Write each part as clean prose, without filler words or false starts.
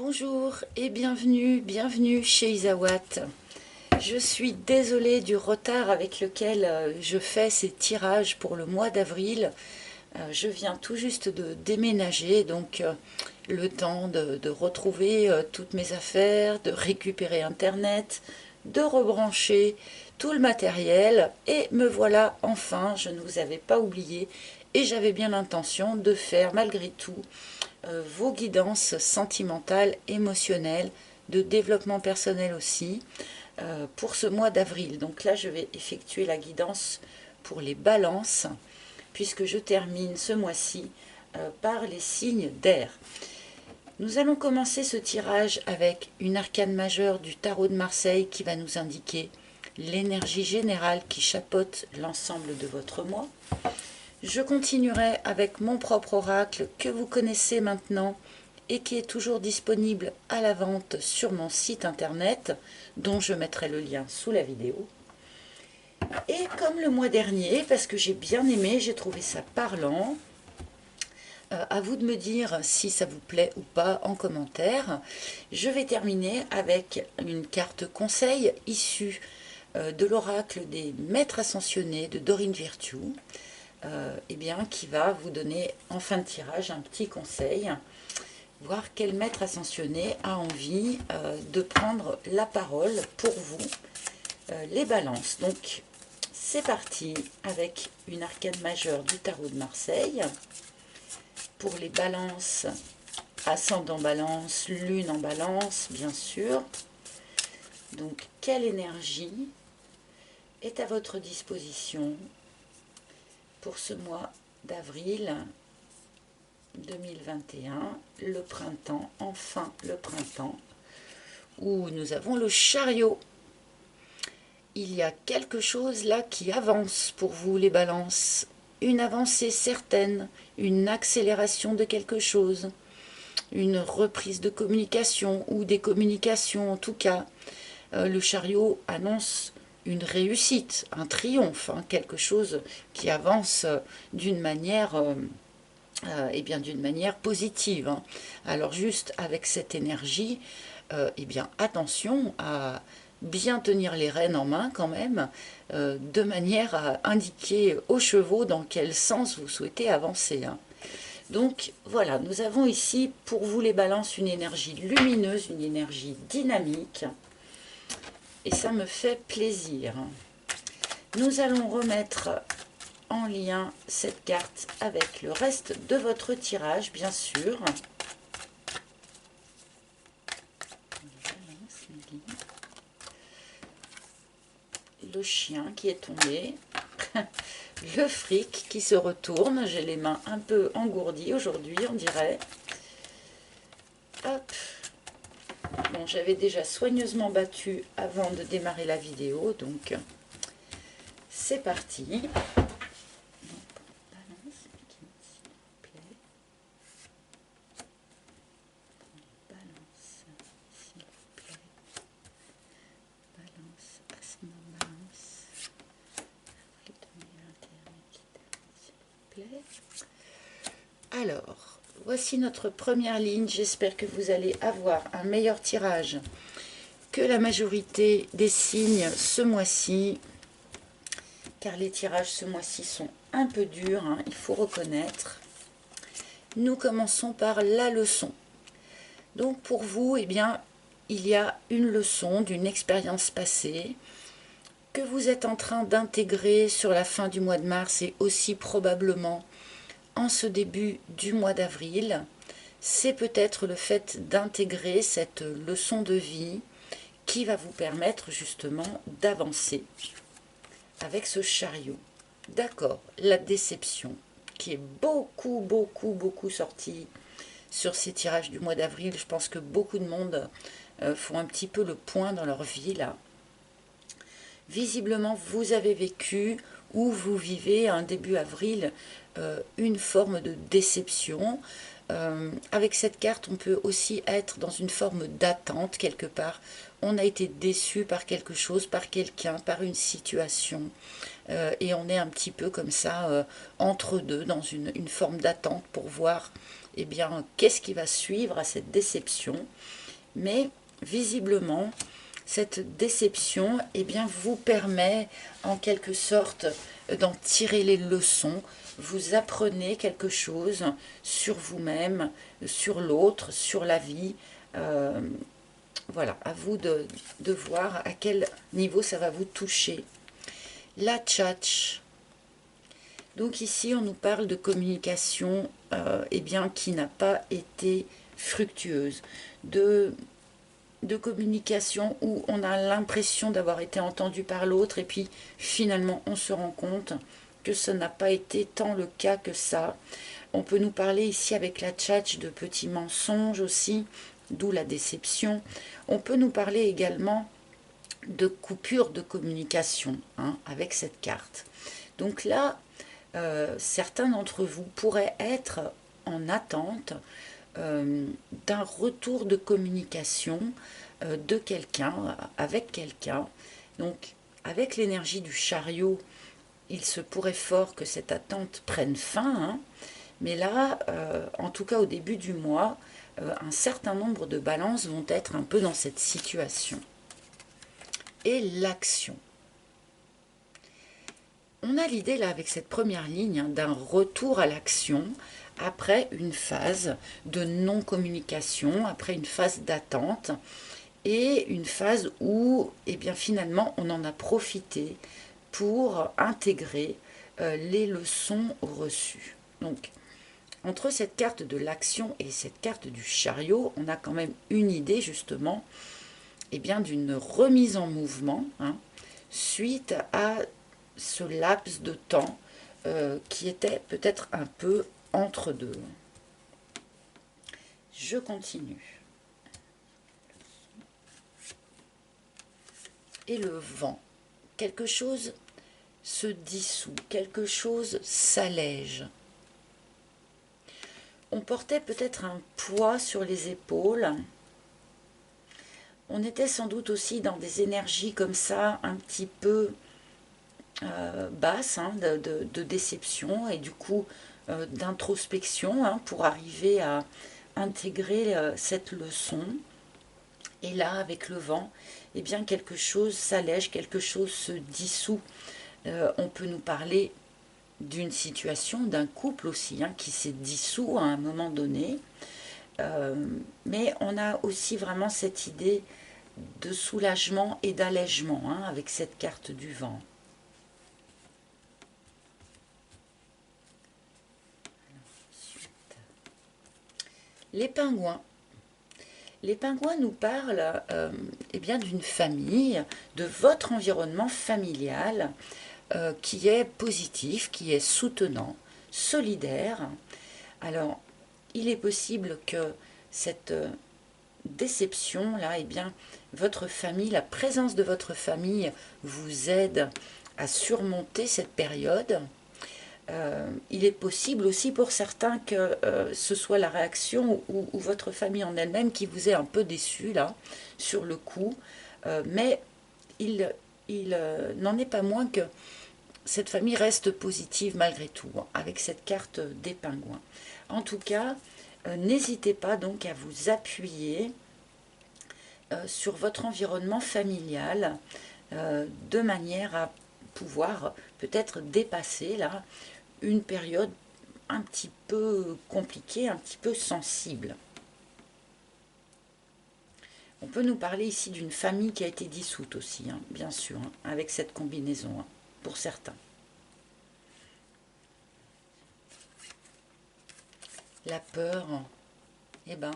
Bonjour et bienvenue chez Isawat. Je suis désolée du retard avec lequel je fais ces tirages pour le mois d'avril. Je viens tout juste de déménager, donc le temps de retrouver toutes mes affaires, de récupérer Internet, de rebrancher tout le matériel. Et me voilà enfin, je ne vous avais pas oublié et j'avais bien l'intention de faire malgré tout vos guidances sentimentales, émotionnelles, de développement personnel aussi, pour ce mois d'avril. Donc là, je vais effectuer la guidance pour les balances, puisque je termine ce mois-ci par les signes d'air. Nous allons commencer ce tirage avec une arcane majeure du tarot de Marseille qui va nous indiquer l'énergie générale qui chapeaute l'ensemble de votre mois. Je continuerai avec mon propre oracle que vous connaissez maintenant et qui est toujours disponible à la vente sur mon site internet, dont je mettrai le lien sous la vidéo. Et comme le mois dernier, parce que j'ai bien aimé, j'ai trouvé ça parlant, à vous de me dire si ça vous plaît ou pas en commentaire. Je vais terminer avec une carte conseil issue de l'oracle des maîtres ascensionnés de Dorine Virtue. Qui va vous donner en fin de tirage un petit conseil, voir quel maître ascensionné a envie de prendre la parole pour vous, les balances. Donc c'est parti avec une arcane majeure du tarot de Marseille pour les balances, ascendant balance, lune en balance bien sûr. Donc quelle énergie est à votre disposition pour ce mois d'avril 2021, le printemps, enfin le printemps, où nous avons le chariot. Il y a quelque chose là qui avance pour vous les balances, une avancée certaine, une accélération de quelque chose, une reprise de communication ou des communications en tout cas. Le chariot annonce une réussite, un triomphe, quelque chose qui avance d'une manière, d'une manière positive. Alors juste avec cette énergie, attention à bien tenir les rênes en main quand même, de manière à indiquer aux chevaux dans quel sens vous souhaitez avancer. Donc voilà, nous avons ici pour vous les balances une énergie lumineuse, une énergie dynamique. Et ça me fait plaisir. Nous allons remettre en lien cette carte avec le reste de votre tirage, bien sûr. Le chien qui est tombé. Le fric qui se retourne. J'ai les mains un peu engourdies aujourd'hui, on dirait. Hop. Bon, j'avais déjà soigneusement battu avant de démarrer la vidéo, donc c'est parti. Donc, balance, s'il vous plaît. Balance, s'il vous plaît. Balance, ascendant balance. S'il vous plaît. Alors, voici notre première ligne. J'espère que vous allez avoir un meilleur tirage que la majorité des signes ce mois-ci, car les tirages ce mois-ci sont un peu durs, il faut reconnaître. Nous commençons par la leçon. Donc pour vous, il y a une leçon d'une expérience passée que vous êtes en train d'intégrer sur la fin du mois de mars et aussi probablement en ce début du mois d'avril. C'est peut-être le fait d'intégrer cette leçon de vie qui va vous permettre justement d'avancer avec ce chariot. D'accord, la déception qui est beaucoup sortie sur ces tirages du mois d'avril. Je pense que beaucoup de monde font un petit peu le point dans leur vie là. Visiblement, vous avez vécu ou vous vivez un début avril une forme de déception. Avec cette carte, on peut aussi être dans une forme d'attente quelque part. On a été déçu par quelque chose, par quelqu'un, par une situation. et on est un petit peu comme ça, entre deux, dans une forme d'attente pour voir, eh bien, qu'est-ce qui va suivre à cette déception. Mais visiblement, cette déception, eh bien, vous permet en quelque sorte d'en tirer les leçons. Vous apprenez quelque chose sur vous-même, sur l'autre, sur la vie. Voilà, à vous de voir à quel niveau ça va vous toucher. La tchatch. Donc ici, on nous parle de communication eh bien, qui n'a pas été fructueuse, de communication où on a l'impression d'avoir été entendu par l'autre et puis finalement on se rend compte que ça n'a pas été tant le cas que ça. On peut nous parler ici avec la tchatch de petits mensonges aussi, d'où la déception. On peut nous parler également de coupure de communication avec cette carte. Donc là, certains d'entre vous pourraient être en attente d'un retour de communication de quelqu'un, avec quelqu'un. Donc, avec l'énergie du chariot, il se pourrait fort que cette attente prenne fin. Mais là, en tout cas au début du mois, un certain nombre de balances vont être un peu dans cette situation. Et l'action. On a l'idée là avec cette première ligne d'un retour à l'action après une phase de non-communication, après une phase d'attente et une phase où eh bien, finalement on en a profité pour intégrer les leçons reçues. Donc entre cette carte de l'action et cette carte du chariot, on a quand même une idée justement eh bien, d'une remise en mouvement suite à ce laps de temps qui était peut-être un peu entre deux. Je continue. Et le vent. Quelque chose se dissout, quelque chose s'allège. On portait peut-être un poids sur les épaules. On était sans doute aussi dans des énergies comme ça, un petit peu basses, de déception et du coup d'introspection pour arriver à intégrer cette leçon. Et là, avec le vent, eh bien, quelque chose s'allège, quelque chose se dissout. On peut nous parler d'une situation, d'un couple aussi, qui s'est dissous à un moment donné. Mais on a aussi vraiment cette idée de soulagement et d'allègement avec cette carte du vent. Les pingouins. Les pingouins nous parlent eh bien, d'une famille, de votre environnement familial qui est positif, qui est soutenant, solidaire. Alors, il est possible que cette déception-là, eh bien, votre famille, la présence de votre famille vous aide à surmonter cette période. Il est possible aussi pour certains que ce soit la réaction ou votre famille en elle-même qui vous est un peu déçu là, sur le coup. Mais il n'en est pas moins que cette famille reste positive malgré tout, avec cette carte des pingouins. En tout cas, n'hésitez pas donc à vous appuyer sur votre environnement familial de manière à pouvoir peut-être dépasser là une période un petit peu compliquée, un petit peu sensible. On peut nous parler ici d'une famille qui a été dissoute aussi, bien sûr, avec cette combinaison, pour certains. La peur, eh ben,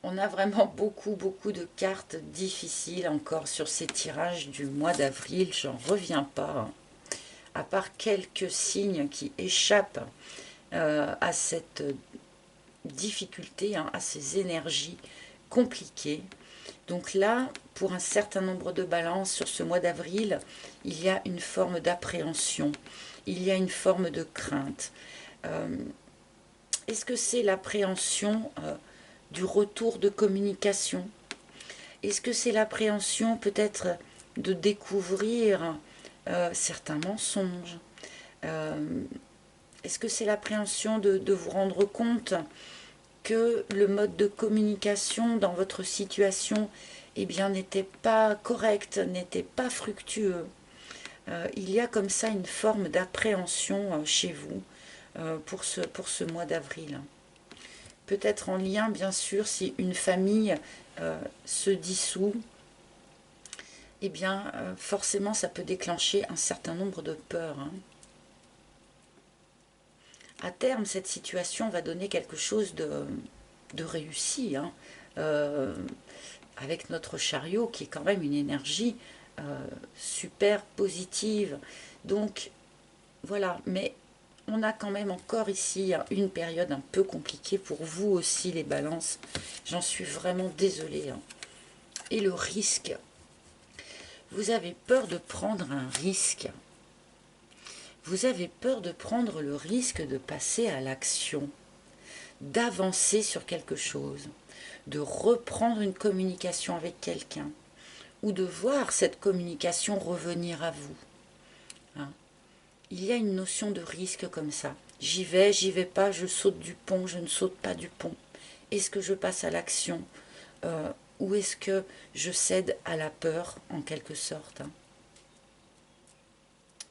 on a vraiment beaucoup de cartes difficiles encore sur ces tirages du mois d'avril, j'en reviens pas. À part quelques signes qui échappent à cette difficulté, à ces énergies compliquées. Donc là, pour un certain nombre de balances sur ce mois d'avril, il y a une forme d'appréhension, il y a une forme de crainte. Est-ce que c'est l'appréhension du retour de communication? Est-ce que c'est l'appréhension peut-être de découvrir certains mensonges. Est-ce que c'est l'appréhension de vous rendre compte que le mode de communication dans votre situation eh bien, n'était pas correct, n'était pas fructueux? Il y a comme ça une forme d'appréhension chez vous pour ce mois d'avril. Peut-être en lien, bien sûr, si une famille se dissout, eh bien, forcément, ça peut déclencher un certain nombre de peurs. À terme, cette situation va donner quelque chose de réussi, avec notre chariot qui est quand même une énergie super positive. Donc, voilà, mais on a quand même encore ici une période un peu compliquée pour vous aussi, les balances. J'en suis vraiment désolée. Et le risque, vous avez peur de prendre un risque. Vous avez peur de prendre le risque de passer à l'action, d'avancer sur quelque chose, de reprendre une communication avec quelqu'un, ou de voir cette communication revenir à vous. Il y a une notion de risque comme ça. J'y vais pas, je saute du pont, je ne saute pas du pont. Est-ce que je passe à l'action ou est-ce que je cède à la peur en quelque sorte?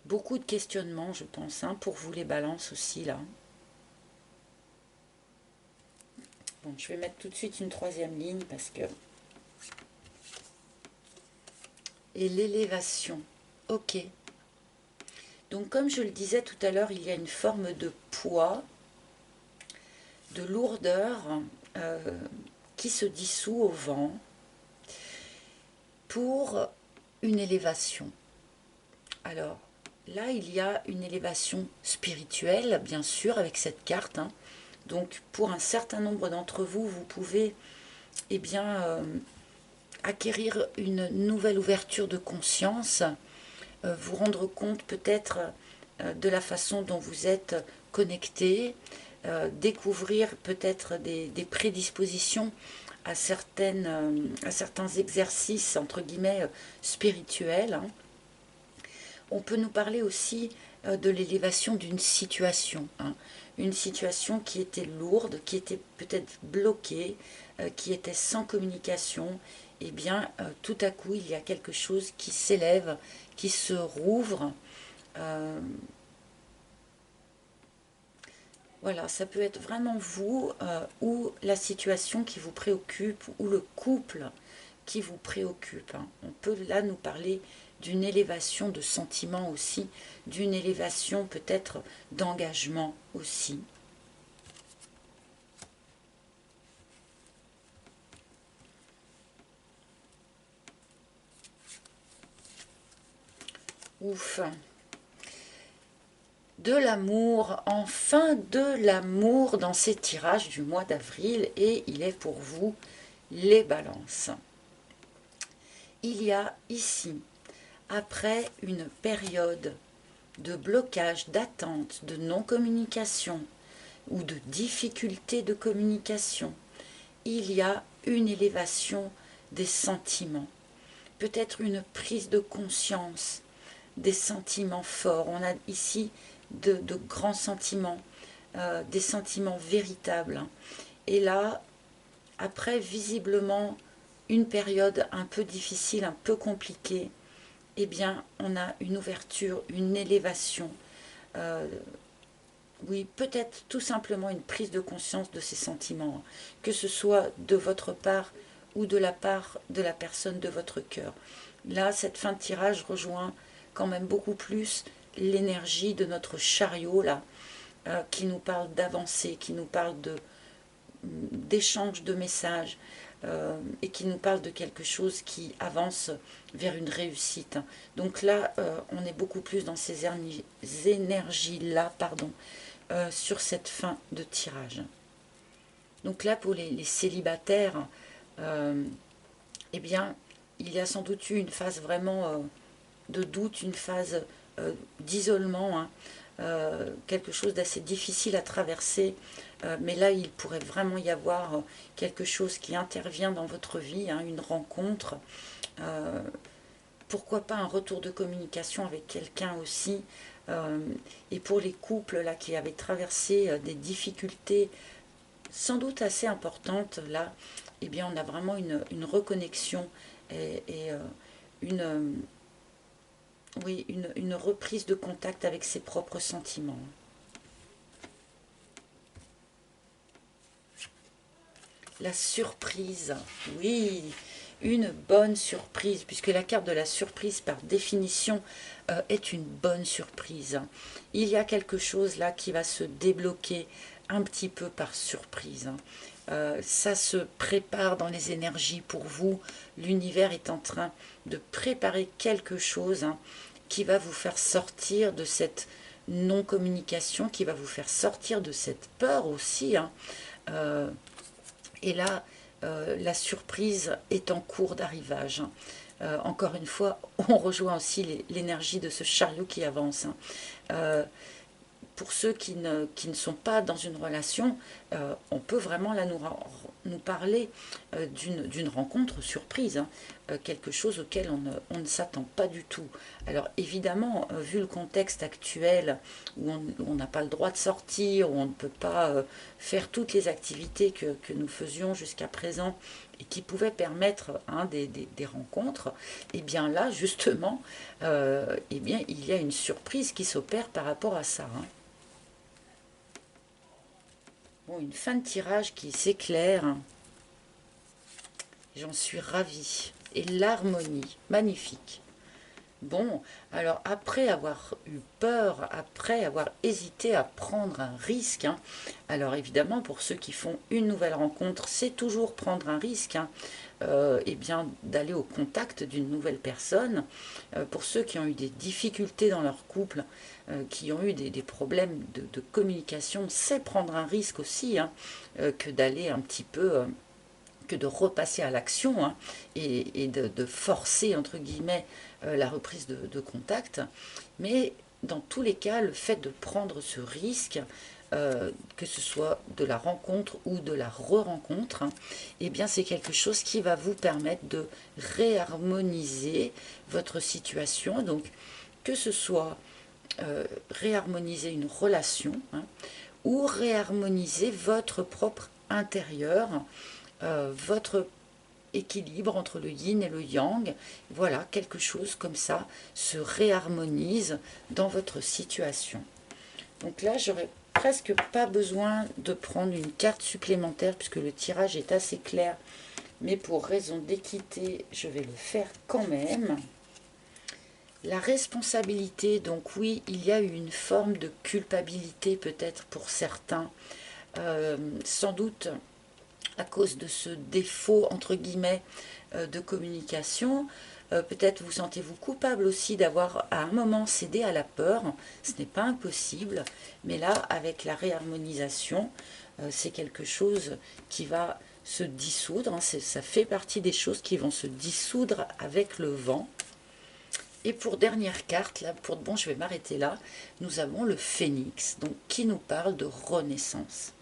Beaucoup de questionnements, je pense, pour vous les balances aussi là. Bon, je vais mettre tout de suite une troisième ligne parce que... Et l'élévation. Ok. Donc comme je le disais tout à l'heure, il y a une forme de poids, de lourdeur qui se dissout au vent pour une élévation. Alors là, il y a une élévation spirituelle, bien sûr, avec cette carte. Donc pour un certain nombre d'entre vous, vous pouvez acquérir une nouvelle ouverture de conscience, vous rendre compte peut-être de la façon dont vous êtes connecté, découvrir peut-être des prédispositions à certains exercices entre guillemets spirituels. On peut nous parler aussi de l'élévation d'une situation, une situation qui était lourde, qui était peut-être bloquée, qui était sans communication. Eh bien, tout à coup, il y a quelque chose qui s'élève, qui se rouvre. Voilà, ça peut être vraiment vous ou la situation qui vous préoccupe ou le couple qui vous préoccupe. On peut là nous parler d'une élévation de sentiments aussi, d'une élévation peut-être d'engagement aussi. Ouf. De l'amour, enfin de l'amour dans ces tirages du mois d'avril et il est pour vous les balances. Il y a ici, après une période de blocage, d'attente, de non-communication ou de difficulté de communication, il y a une élévation des sentiments, peut-être une prise de conscience, des sentiments forts. On a ici de grands sentiments, des sentiments véritables. Et là, après visiblement une période un peu difficile, un peu compliquée, eh bien, on a une ouverture, une élévation. Oui, peut-être tout simplement une prise de conscience de ces sentiments, que ce soit de votre part ou de la part de la personne de votre cœur. Là, cette fin de tirage rejoint quand même beaucoup plus l'énergie de notre chariot, là, qui nous parle d'avancer, qui nous parle d'échange de messages, et qui nous parle de quelque chose qui avance vers une réussite. Donc là, on est beaucoup plus dans ces énergies-là, sur cette fin de tirage. Donc là, pour les célibataires, eh bien, il y a sans doute eu une phase vraiment de doute, une phase d'isolement, quelque chose d'assez difficile à traverser, mais là il pourrait vraiment y avoir quelque chose qui intervient dans votre vie, une rencontre, pourquoi pas un retour de communication avec quelqu'un aussi. Et pour les couples là qui avaient traversé des difficultés sans doute assez importantes, là, eh bien on a vraiment une reconnexion et une, oui, une reprise de contact avec ses propres sentiments. La surprise, oui, une bonne surprise, puisque la carte de la surprise, par définition, est une bonne surprise. Il y a quelque chose là qui va se débloquer un petit peu par surprise. Ça se prépare dans les énergies pour vous. L'univers est en train de préparer quelque chose qui va vous faire sortir de cette non-communication, qui va vous faire sortir de cette peur aussi. Et là, la surprise est en cours d'arrivage. Encore une fois, on rejoint aussi l'énergie de ce chariot qui avance. Pour ceux qui ne sont pas dans une relation, on peut vraiment là nous parler d'une rencontre surprise, quelque chose auquel on ne s'attend pas du tout. Alors évidemment, vu le contexte actuel où on n'a pas le droit de sortir, où on ne peut pas faire toutes les activités que nous faisions jusqu'à présent et qui pouvaient permettre des rencontres, et bien là justement, eh bien, il y a une surprise qui s'opère par rapport à ça. Bon, une fin de tirage qui s'éclaire. J'en suis ravie. Et l'harmonie, magnifique. Bon, alors après avoir eu peur, après avoir hésité à prendre un risque, alors évidemment pour ceux qui font une nouvelle rencontre, c'est toujours prendre un risque, eh bien d'aller au contact d'une nouvelle personne. Pour ceux qui ont eu des difficultés dans leur couple, qui ont eu des problèmes de communication, c'est prendre un risque aussi, que d'aller un petit peu que de repasser à l'action, et de forcer, entre guillemets, la reprise de contact. Mais dans tous les cas, le fait de prendre ce risque, que ce soit de la rencontre ou de la re-rencontre, eh bien c'est quelque chose qui va vous permettre de réharmoniser votre situation. Donc que ce soit réharmoniser une relation, ou réharmoniser votre propre intérieur, votre équilibre entre le yin et le yang. Voilà, quelque chose comme ça se réharmonise dans votre situation. Donc là, j'aurais presque pas besoin de prendre une carte supplémentaire puisque le tirage est assez clair. Mais pour raison d'équité, je vais le faire quand même. La responsabilité, donc oui, il y a eu une forme de culpabilité peut-être pour certains. Sans doute à cause de ce défaut, entre guillemets, de communication. Peut-être vous sentez-vous coupable aussi d'avoir à un moment cédé à la peur. Ce n'est pas impossible, mais là, avec la réharmonisation, c'est quelque chose qui va se dissoudre. Ça fait partie des choses qui vont se dissoudre avec le vent. Et pour dernière carte, là, pour de bon, je vais m'arrêter là, nous avons le phénix, donc qui nous parle de renaissance.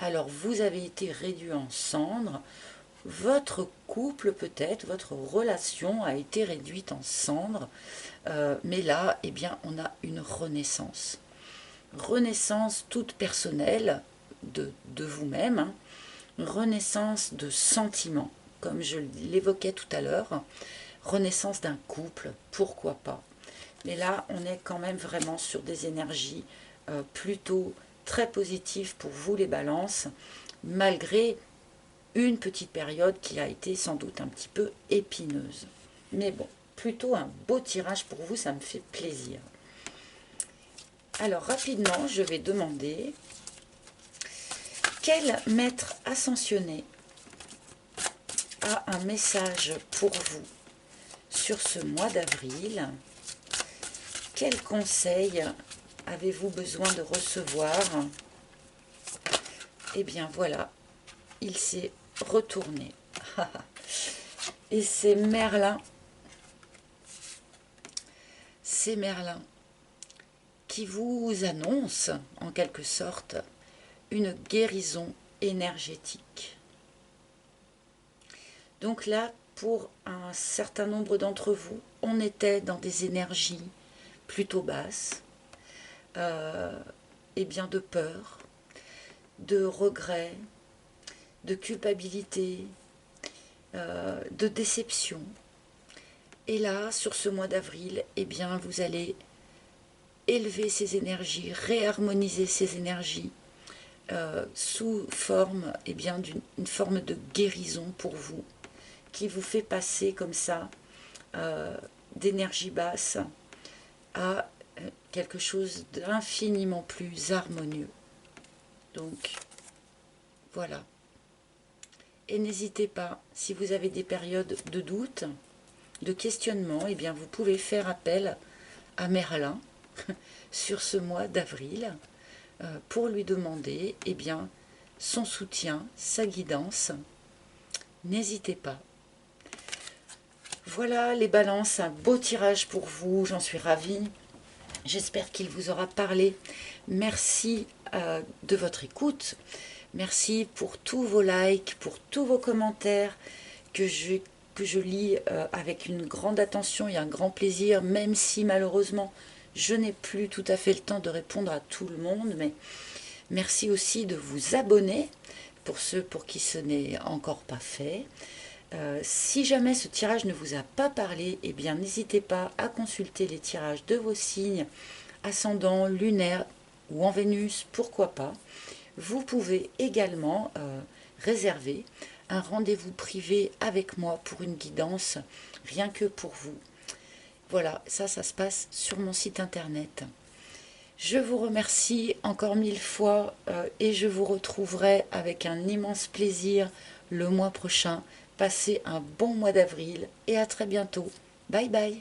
Alors, vous avez été réduit en cendres, votre couple peut-être, votre relation a été réduite en cendres, mais là, eh bien, on a une renaissance. Renaissance toute personnelle de vous-même, renaissance de sentiments, comme je l'évoquais tout à l'heure, renaissance d'un couple, pourquoi pas. Mais là, on est quand même vraiment sur des énergies plutôt très positif pour vous les balances, malgré une petite période qui a été sans doute un petit peu épineuse. Mais bon, plutôt un beau tirage pour vous, ça me fait plaisir. Alors rapidement, je vais demander quel maître ascensionné a un message pour vous sur ce mois d'avril. Quel conseil avez-vous besoin de recevoir? Eh bien voilà, il s'est retourné. Et c'est Merlin. C'est Merlin qui vous annonce, en quelque sorte, une guérison énergétique. Donc là, pour un certain nombre d'entre vous, on était dans des énergies plutôt basses, et bien de peur, de regret, de culpabilité, de déception. Et là, sur ce mois d'avril, eh bien, vous allez élever ces énergies, réharmoniser ces énergies sous forme, eh bien, d'une forme de guérison pour vous, qui vous fait passer comme ça d'énergie basse à quelque chose d'infiniment plus harmonieux. Donc, voilà. Et n'hésitez pas, si vous avez des périodes de doute, de questionnement, eh bien, vous pouvez faire appel à Merlin sur ce mois d'avril pour lui demander eh bien, son soutien, sa guidance. N'hésitez pas. Voilà les balances, un beau tirage pour vous, j'en suis ravie. J'espère qu'il vous aura parlé. Merci de votre écoute. Merci pour tous vos likes, pour tous vos commentaires que je lis avec une grande attention et un grand plaisir, même si malheureusement je n'ai plus tout à fait le temps de répondre à tout le monde. Mais merci aussi de vous abonner pour ceux pour qui ce n'est encore pas fait. Si jamais ce tirage ne vous a pas parlé, eh bien n'hésitez pas à consulter les tirages de vos signes, ascendant, lunaire ou en Vénus, pourquoi pas. Vous pouvez également réserver un rendez-vous privé avec moi pour une guidance, rien que pour vous. Voilà, ça se passe sur mon site internet. Je vous remercie encore 1000 fois et je vous retrouverai avec un immense plaisir le mois prochain. Passez un bon mois d'avril et à très bientôt. Bye bye.